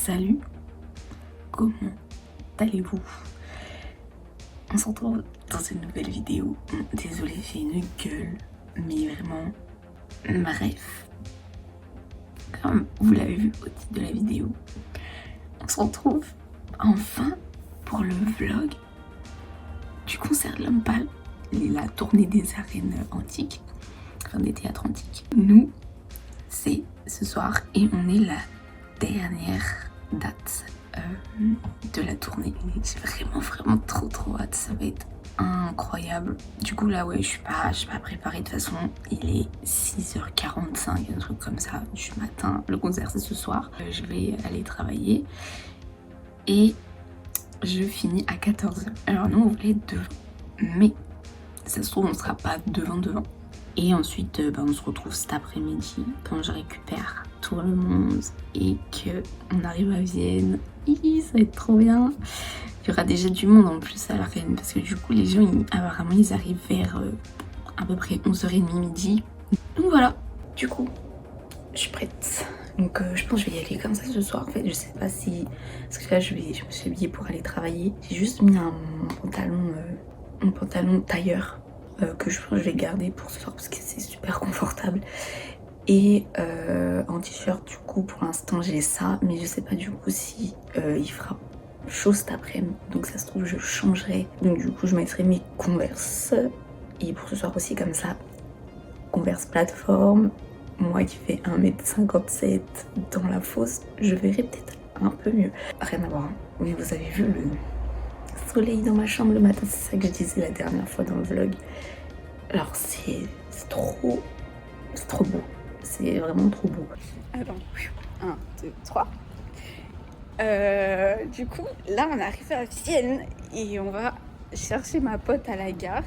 Salut, comment allez-vous? On se retrouve dans une nouvelle vidéo. Désolée, j'ai une gueule, mais vraiment, bref, comme vous l'avez vu au titre de la vidéo, on se retrouve enfin pour le vlog du concert de l'Homme Pâle, la tournée des arènes antiques, enfin des théâtres antiques. Nous, c'est ce soir et on est la dernière date de la tournée. J'ai vraiment trop hâte, ça va être incroyable. Du coup là ouais, je suis pas préparée. De toute façon il est 6h45, un truc comme ça du matin. Le concert c'est ce soir. Je vais aller travailler et je finis à 14h. Alors nous on voulait être devant, mais ça se trouve on sera pas devant. Et ensuite on se retrouve cet après-midi quand je récupère tout le monde et que on arrive à Vienne. Ça va être trop bien. Il y aura déjà du monde en plus à l'arène parce que du coup les gens apparemment ils arrivent vers à peu près 11h30 midi. Donc voilà, du coup je suis prête. Donc je pense que je vais y aller comme ça ce soir. En fait je sais pas si, parce que là je me suis habillée pour aller travailler. J'ai juste mis un pantalon tailleur que je pense que je vais garder pour ce soir parce que c'est super confortable. Et en t-shirt du coup pour l'instant j'ai ça, mais je sais pas du coup si il fera chaud cet après-midi, donc ça se trouve je changerai, donc du coup je mettrai mes Converse. Et pour ce soir aussi comme ça, Converse plateforme, moi qui fais 1m57 dans la fosse, je verrai peut-être un peu mieux. Rien à voir, hein. Mais vous avez vu le soleil dans ma chambre le matin, c'est ça que je disais la dernière fois dans le vlog. Alors c'est trop beau. C'est vraiment trop beau. Attends, 1, 2, 3. Du coup, là, on est arrivé à Vienne et on va chercher ma pote à la gare.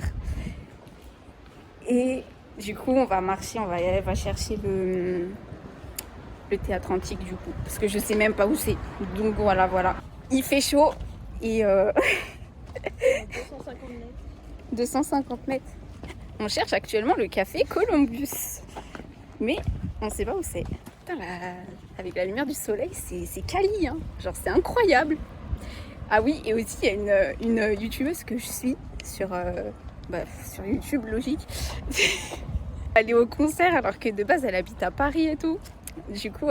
Et du coup, on va marcher, on va chercher le théâtre antique du coup. Parce que je sais même pas où c'est. Donc voilà. Il fait chaud et... 250 mètres. On cherche actuellement le café Columbus. Mais on sait pas où c'est. Putain, avec la lumière du soleil, c'est quali, hein. Genre, c'est incroyable. Ah oui, et aussi, il y a une youtubeuse que je suis sur YouTube, logique. Elle est au concert alors que de base, elle habite à Paris et tout. Du coup,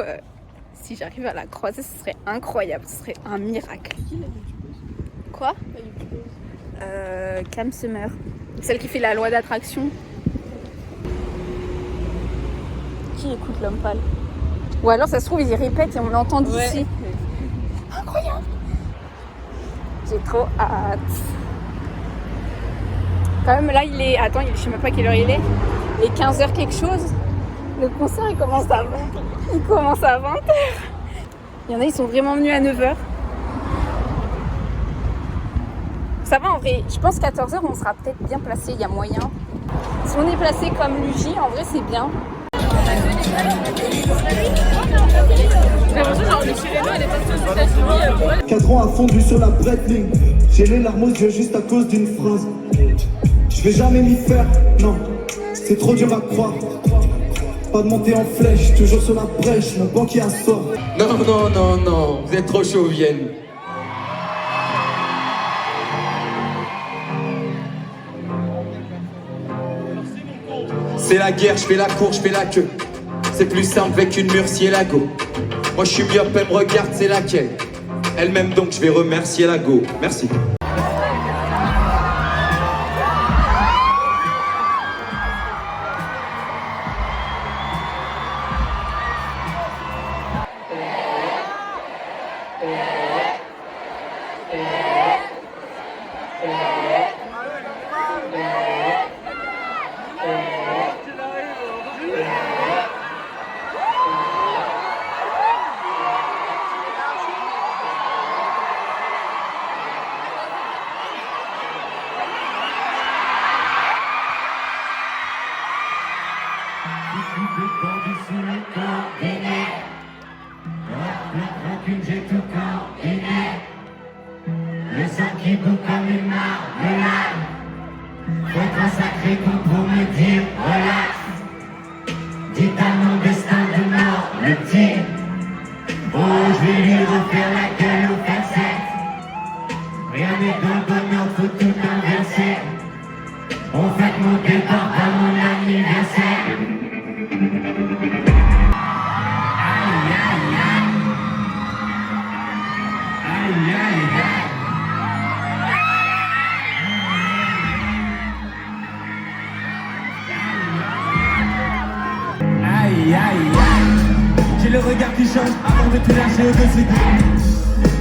si j'arrive à la croiser, ce serait incroyable. Ce serait un miracle. Qui la youtubeuse? Quoi? La youtubeuse. Cam Summer. Celle qui fait la loi d'attraction. Qui écoute l'Homme Pâle? Ou alors ça se trouve ils répètent et on l'entend d'ici. Ouais. Incroyable. J'ai trop hâte. Quand même là il est... Attends, je sais même pas quelle heure il est. Il est 15h quelque chose. Le concert il commence à 20h. Il y en a ils sont vraiment venus à 9h. Ça va en vrai, je pense 14h on sera peut-être bien placé, il y a moyen. Si on est placé comme Luigi, en vrai c'est bien. Cadran a fondu sur la Breitling. J'ai les larmes aux yeux juste à cause d'une phrase. Je vais jamais m'y faire, non, c'est trop dur à croire. Pas de montée en flèche, toujours sur la brèche, mon banquier assort. Non, vous êtes trop chaud, Vienne. C'est la guerre, je fais la cour, je fais la queue. C'est plus simple avec une murciélago. Moi je suis myope, elle me regarde, c'est laquelle? Elle m'aime donc je vais remercier la go. Merci. Le sang qui bout comme une marmelade. Faut un sacré coup pour me dire relax. Dites à mon destin de mort le tien. Oh je vais lui refaire la gueule au facette. Rien n'est de bonheur, faut tout inverser. On fête mon départ, pas mon anniversaire. Aïe, aïe, aïe. Aïe, aïe, aïe. Aïe, aïe, aïe. J'ai le regard qui change avant de te lâcher au-dessus d'eux.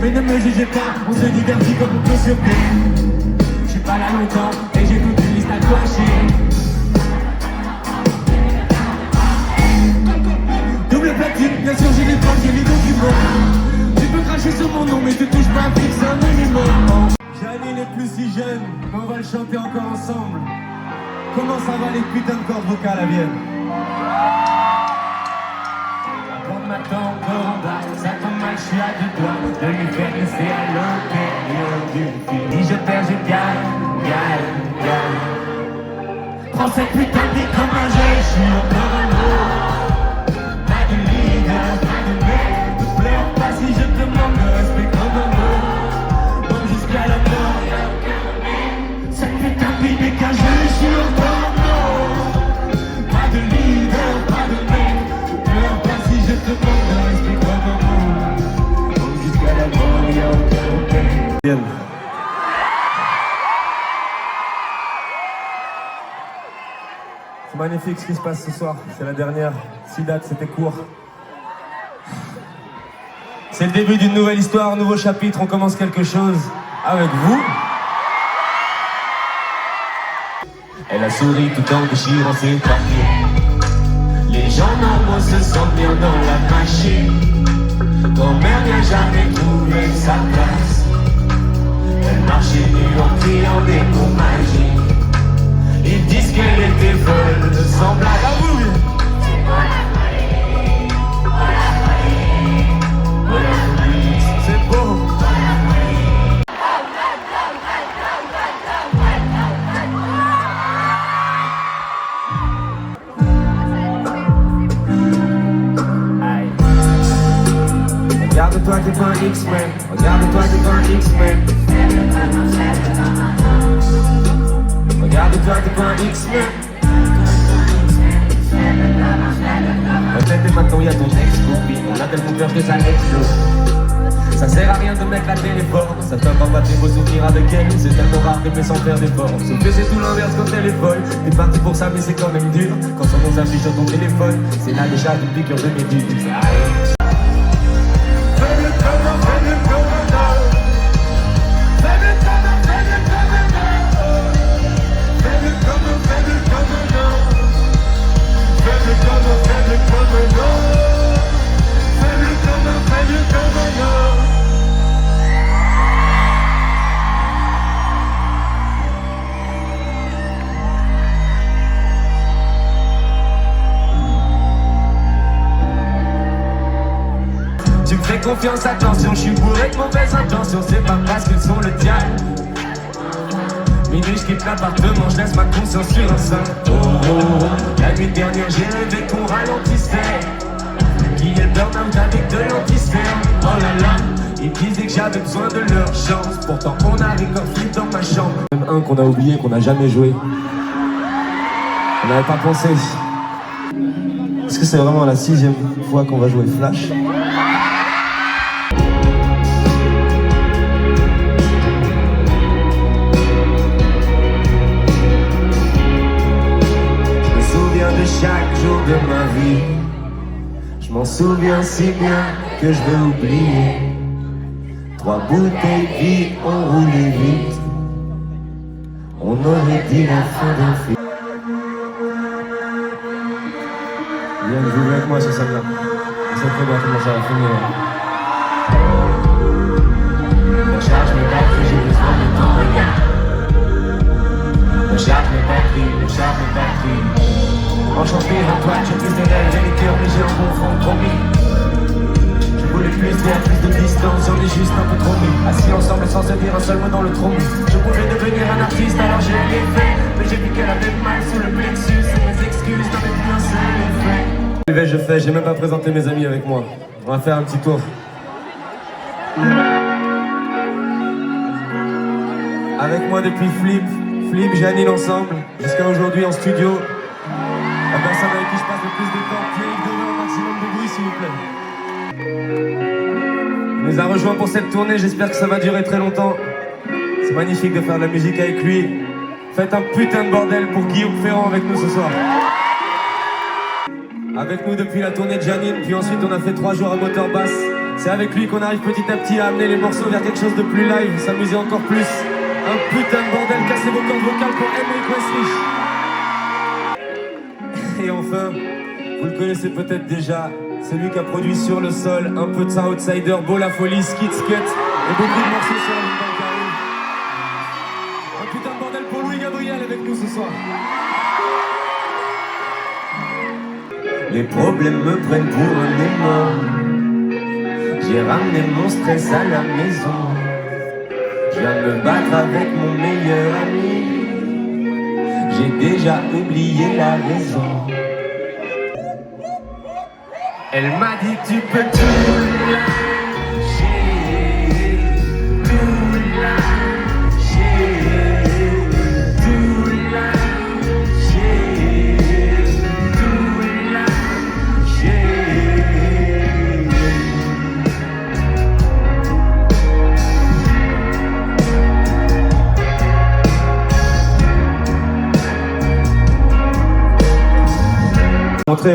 Mais ne me jugez pas, on se divertit comme on peut sur terre. Je suis pas là longtemps et j'ai toute une liste à cocher. Double platine, bien sûr j'ai les plans, j'ai les documents. Tu peux cracher sur mon nom mais tu touches pas un fric, c'est un minimum. Gianni n'est plus si jeune, mais on va le chanter encore ensemble. Comment ça va les putains de cordes vocales à Vienne? Quand m'attend encore en bas, ça tombe mal, je suis à deux doigts de lui faire laisser à l'intérieur du film. Si je perds, je gagne, gagne, gagne. Prends cette putain de vie comme un jeu, je suis encore un mot. Pas de leader, pas de mec, ne pleure pas si je te demande de respect comme un mot. Bon jusqu'à la mort, cette putain de vie n'est qu'un jeu, je suis encore un mot. Pas de leader, pas de mec, ne pleure pas si je te demande de respect comme un mot. Bon jusqu'à la mort, y'a aucun problème. C'est magnifique ce qui se passe ce soir, c'est la dernière. 6 dates, c'était court. C'est le début d'une nouvelle histoire, un nouveau chapitre, on commence quelque chose avec vous. Elle a souri tout en déchirant ses papiers. Les gens normaux se sentent bien dans la machine. Grand-mère n'a jamais trouvé sa place. Elle marchait nue en criant des mots magiques. Ils disent qu'elle était folle, sans blague. À vous, oui. C'est beau. Regarde-toi, t'es pas un X-Men. Regarde-toi, t'es pas un X-Men. Regarde-toi, t'es pas un X-Men. Peut-être et maintenant y'a ton ex-copine. On a tellement peur que ça explose. Ça sert à rien de mettre la télé fort. Ça t'apprend pas tes beaux souvenirs avec elle. C'est tellement rare d'aimer sans faire d'efforts. Sauf que c'est tout l'inverse quand elle est folle. T'es parti pour ça mais c'est quand même dur. Quand son nom s'affiche sur ton téléphone, c'est là déjà une piqûre de méduse. Tu me fais confiance, attention, je suis bourré de mauvaises intentions. C'est pas parce qu'ils sont le diable. Minuit, je quitte l'appartement, je laisse ma conscience sur un sein. Oh, oh, oh. La nuit dernière, j'ai rêvé qu'on ralentissait. Qui est le burn-out avec de l'antisphère. Oh là là, ils disaient que j'avais besoin de leur chance. Pourtant, on a record flip dans ma chambre. Même un qu'on a oublié, qu'on n'a jamais joué. On n'avait pas pensé. Est-ce que c'est vraiment la 6e fois qu'on va jouer Flash? Chaque jour de ma vie, je m'en souviens si bien que je veux oublier. 3 bouteilles vides, on roulait vite. On aurait dit la fin d'un film. Viens jouer avec moi sur celle-là. On sait très bien comment ça va finir. Recharge mes batteries, j'ai besoin de ton regard. Recharge mes batteries, recharge mes batteries. Enchanté en toi, je prise des rêves et les cœurs, mais j'ai un bon fond promis. Je voulais plus d'air, plus de distance, j'en ai juste un peu trop mis. Assis ensemble sans se dire un seul mot dans le trou. Je pouvais devenir un artiste, alors j'ai rien fait. Mais j'ai vu qu'elle avait mal sous le plexus. Mes excuses n'avaient plus un seul effet. Je fais, j'ai même pas présenté mes amis avec moi. On va faire un petit tour. Avec moi depuis Flip, Janine ensemble, jusqu'à aujourd'hui en studio. La personne avec qui je passe le plus de temps, Pierre-Yves Devin, un maximum de bruit s'il vous plaît. Il nous a rejoints pour cette tournée, j'espère que ça va durer très longtemps. C'est magnifique de faire de la musique avec lui. Faites un putain de bordel pour Guillaume Ferrand avec nous ce soir. Avec nous depuis la tournée de Janine, puis ensuite on a fait 3 jours à moteur basse. C'est avec lui qu'on arrive petit à petit à amener les morceaux vers quelque chose de plus live, s'amuser encore plus. Un putain de bordel, cassez vos cordes vocales pour Emmerich Wesley. Et enfin, vous le connaissez peut-être déjà, c'est lui qui a produit Sur le sol, un peu de ça Outsider, Beau la folie, Skit Scut et beaucoup de morceaux sur la ligne dans le carré. Un putain de bordel pour Louis Gabriel avec nous ce soir. Les problèmes me prennent pour un démon. J'ai ramené mon stress à la maison. Je viens de me battre avec mon meilleur ami. J'ai déjà oublié la raison. Elle m'a dit tu peux tout lâcher, tout lâcher, tout lâcher, tout lâcher.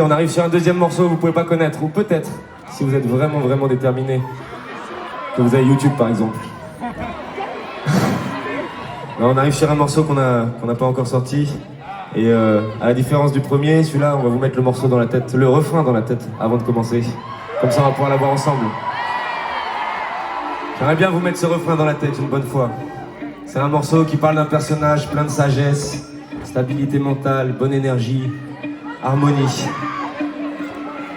On arrive sur un deuxième morceau que vous pouvez pas connaître, ou peut-être, si vous êtes vraiment déterminé, que vous avez YouTube par exemple. Non, on arrive sur un morceau qu'on n'a pas encore sorti, et à la différence du premier, celui-là, on va vous mettre le morceau dans la tête, le refrain dans la tête, avant de commencer. Comme ça, on va pouvoir l'avoir ensemble. J'aimerais bien vous mettre ce refrain dans la tête une bonne fois. C'est un morceau qui parle d'un personnage plein de sagesse, stabilité mentale, bonne énergie, harmonie.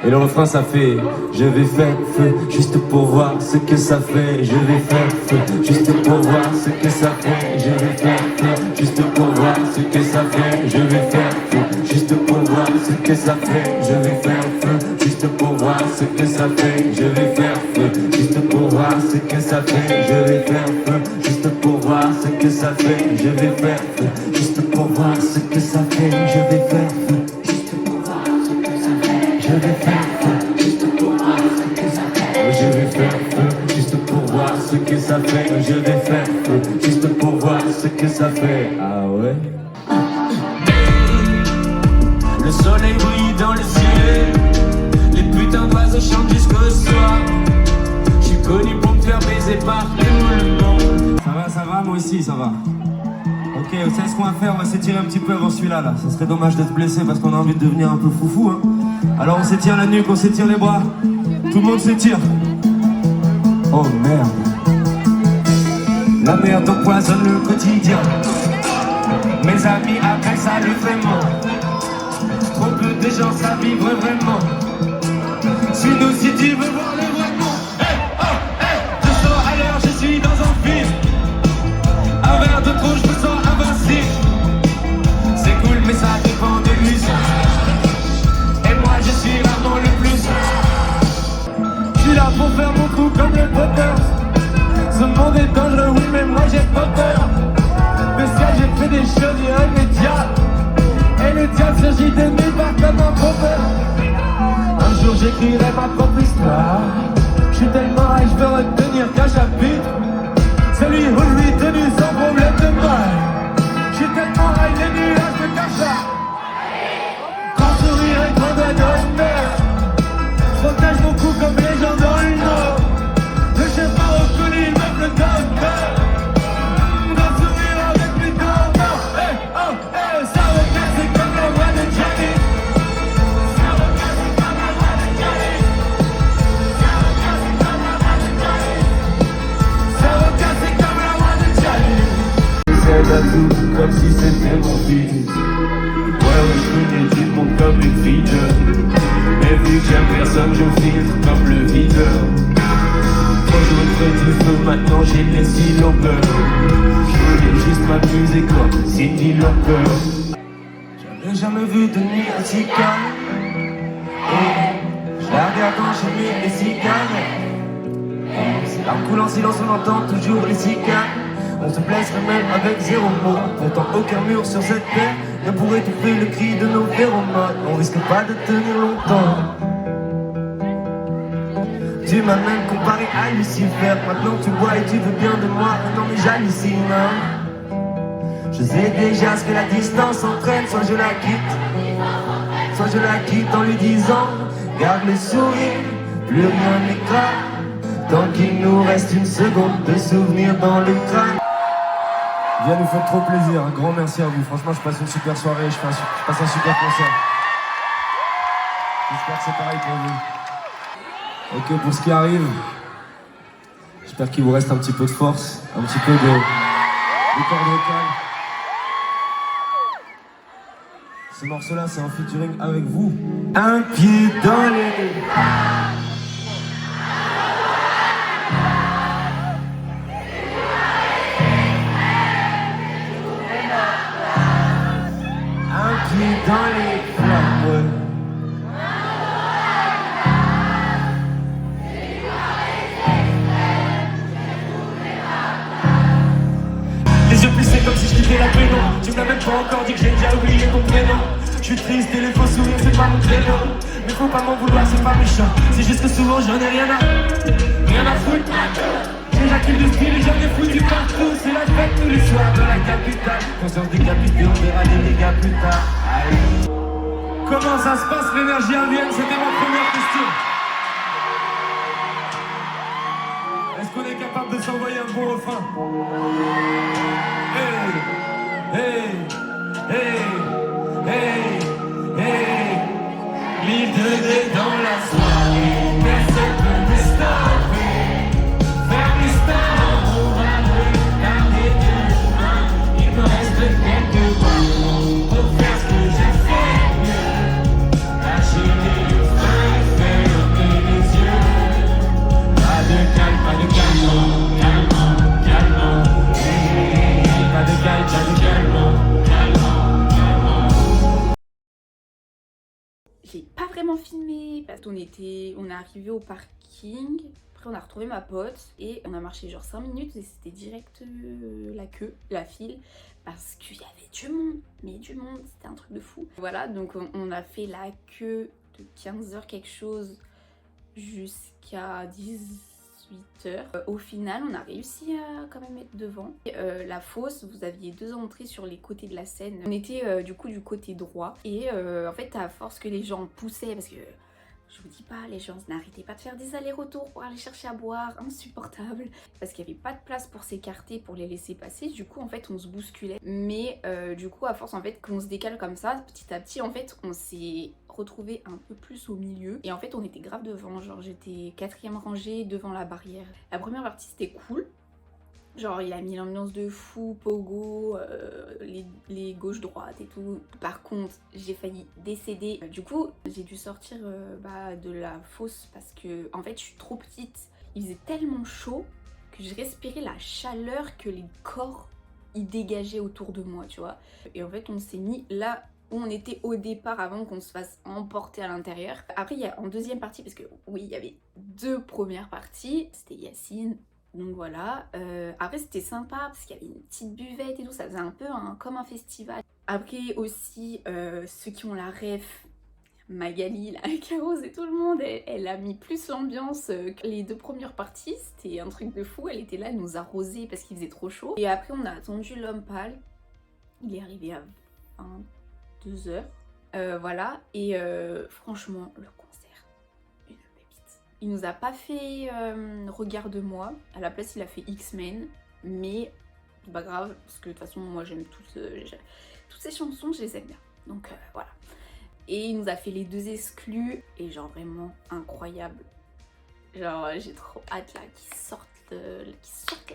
Et le refrain ça fait: je vais faire feu juste pour voir ce que ça fait. Je vais faire feu juste pour voir ce que ça fait. Je vais faire feu juste pour voir ce que ça fait. Je vais faire feu juste pour voir ce que ça fait. Je vais faire feu juste pour voir ce que ça fait. Je vais faire feu juste pour voir ce que ça fait. Je vais faire feu juste pour voir ce que ça fait. Je vais faire feu juste pour voir ce que ça fait. Je vais faire feu. Je vais faire feu juste pour voir ce que ça fait. Je vais faire feu juste pour voir ce que ça fait. Je vais faire feu juste pour voir ce que ça fait. Ah ouais. Le soleil brille dans le ciel. Les putains d'oiseaux chantent jusqu'au soir. Je suis connu pour me faire baiser par tout le monde. Ça va, moi aussi ça va. Ok, vous savez ce qu'on va faire? On va s'étirer un petit peu avant celui-là là. Ça serait dommage d'être blessé parce qu'on a envie de devenir un peu foufou hein. Alors on s'étire la nuque, on s'étire les bras. Tout le monde s'étire. Oh merde. La merde empoisonne le quotidien. Mes amis après ça le vraiment. Trop peu de gens savent vivre vraiment. Suis-nous si tu veux voir le vrai monde. Hey, oh, hey. Je sors à l'heure, je suis dans un film. Un verre de trop, je me sens invincible. C'est cool mais ça dépend de l'usage. Je suis rarement le plus. Je suis là pour faire mon coup comme le poteur. Ce monde est dangereux, oui, mais moi j'ai pas peur. Spécial, j'ai fait des choses irrémédiables. Et le diable surgit de nulle part comme un pauvre. Un jour j'écrirai ma propre histoire. Je suis tellement high, je veux retenir qu'un chapitre. Celui où je lui tenu sans problème de mal. Je suis tellement high, les nuages me cachent. Protège mon cou comme les gens dans le nord. Le chef m'a reconnu, il me le docteur. Grand sourire avec mes dents. Hey, oh, hey, ça regarde, c'est comme la voix de Johnny. Ça regarde, c'est comme la voix de Johnny. Ça regarde, c'est comme la voix de Johnny. Ça regarde, c'est comme la voix de Johnny. C'est à tout comme si c'était mon fils. Ouais, je connais tout le monde comme une fille. Mais vu que j'aime personne, je filtre comme le videur. Quand je refais du feu, maintenant j'ai les longueurs. Je voulais juste m'amuser comme Cindy Lauper. J'avais jamais vu de nuit aussi calme. Je la regarde quand j'ai mis les cigarettes. larmes coulent en silence, on entend toujours les cicatres. On se blesserait même avec 0 mot. Pourtant aucun mur sur cette terre ne pourrait étouffer le cri de nos phéromones. On risque pas de tenir longtemps. Tu m'as même comparé à Lucifer. Maintenant tu bois et tu veux bien de moi. Non mais j'hallucine, hein. Je sais déjà ce que la distance entraîne. Soit je la quitte, soit je la quitte en lui disant garde le sourire, plus rien n'écrase. Tant qu'il nous reste une seconde de souvenir dans le crâne. Bien, nous faites trop plaisir, un grand merci à vous. Franchement, je passe une super soirée, je passe un super concert. J'espère que c'est pareil pour vous. Ok, pour ce qui arrive, j'espère qu'il vous reste un petit peu de force, un petit peu de cordes vocales. Ce morceau-là, c'est un featuring avec vous. Un pied dans les... dans les flammes. Les yeux plissés comme si je quittais la pénombre. Tu me l'as même pas encore dit que j'ai déjà oublié ton prénom. Je suis triste et les faux sourires c'est pas mon créneau. Mais faut pas m'en vouloir, c'est pas méchant. C'est juste que souvent j'en ai rien à foutre. J'accule de style et j'en ai foutu partout. C'est la fête tous les soirs dans la capitale. Conscience décapitée, on verra des dégâts plus tard. Allez. Comment ça se passe l'énergie indienne? C'était ma première question. Est-ce qu'on est capable de s'envoyer un bon refrain? Hey, hey, hey, hey, hey. L'île de dé dans la soirée. Personne ne peut stopper. Vers l'instant, on va regarder demain. Il me reste quelques mois pour faire ce que j'ai fait. Lâcher les freins et fermer les yeux. Pas de calme, pas de calme, calme, calme. Pas de calme, pas de calme, calme, calme. J'ai pas vraiment filmé parce qu'on est arrivé au parking. Après on a retrouvé ma pote et on a marché genre 5 minutes et c'était direct la file parce qu'il y avait du monde, mais du monde, c'était un truc de fou. Voilà, donc on a fait la queue de 15h quelque chose jusqu'à 18h. Au final on a réussi à quand même être devant. La fosse, vous aviez 2 entrées sur les côtés de la scène. On était du coup du côté droit et en fait à force que les gens poussaient, parce que je vous dis pas, les gens n'arrêtaient pas de faire des allers-retours pour aller chercher à boire, insupportable. Parce qu'il n'y avait pas de place pour s'écarter, pour les laisser passer. Du coup, en fait, on se bousculait. Mais du coup, à force, en fait, qu'on se décale comme ça, petit à petit, en fait, on s'est retrouvé un peu plus au milieu. Et en fait, on était grave devant. Genre, j'étais 4e rangée devant la barrière. La première partie, c'était cool. Genre il a mis l'ambiance de fou, pogo, les gauches-droites et tout. Par contre, j'ai failli décéder. Du coup, j'ai dû sortir de la fosse parce que en fait, je suis trop petite. Il faisait tellement chaud que je respirais la chaleur que les corps y dégageaient autour de moi, tu vois. Et en fait, on s'est mis là où on était au départ avant qu'on se fasse emporter à l'intérieur. Après, il y a en deuxième partie, parce que oui, il y avait 2 premières parties. C'était Yacine. Donc voilà, après c'était sympa parce qu'il y avait une petite buvette et tout, ça faisait un peu comme un festival. Après aussi, ceux qui ont la ref, Magali, la Carose et tout le monde, elle a mis plus l'ambiance que les 2 premières parties, c'était un truc de fou, elle était là, elle nous arrosait parce qu'il faisait trop chaud. Et après on a attendu l'homme pâle, il est arrivé à 22h, voilà, et franchement, le concert, une pépite. Il nous a pas fait Regarde-moi, à la place il a fait X-Men, mais c'est pas grave, parce que de toute façon moi j'aime toutes ces chansons, je les aime bien, donc voilà. Et il nous a fait les 2 exclus, et genre vraiment incroyable. Genre j'ai trop hâte là qu'ils sortent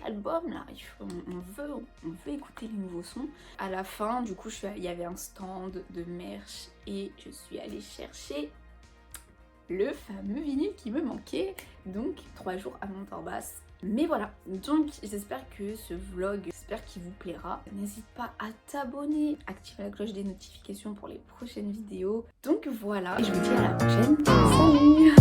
l'album là, on veut écouter les nouveaux sons. À la fin du coup il y avait un stand de merch et je suis allée chercher le fameux vinyle qui me manquait, donc 3 jours à Montparnasse. Mais voilà, donc j'espère que ce vlog, j'espère qu'il vous plaira. N'hésite pas à t'abonner, activer la cloche des notifications pour les prochaines vidéos. Donc voilà, et je vous dis à la prochaine. Salut!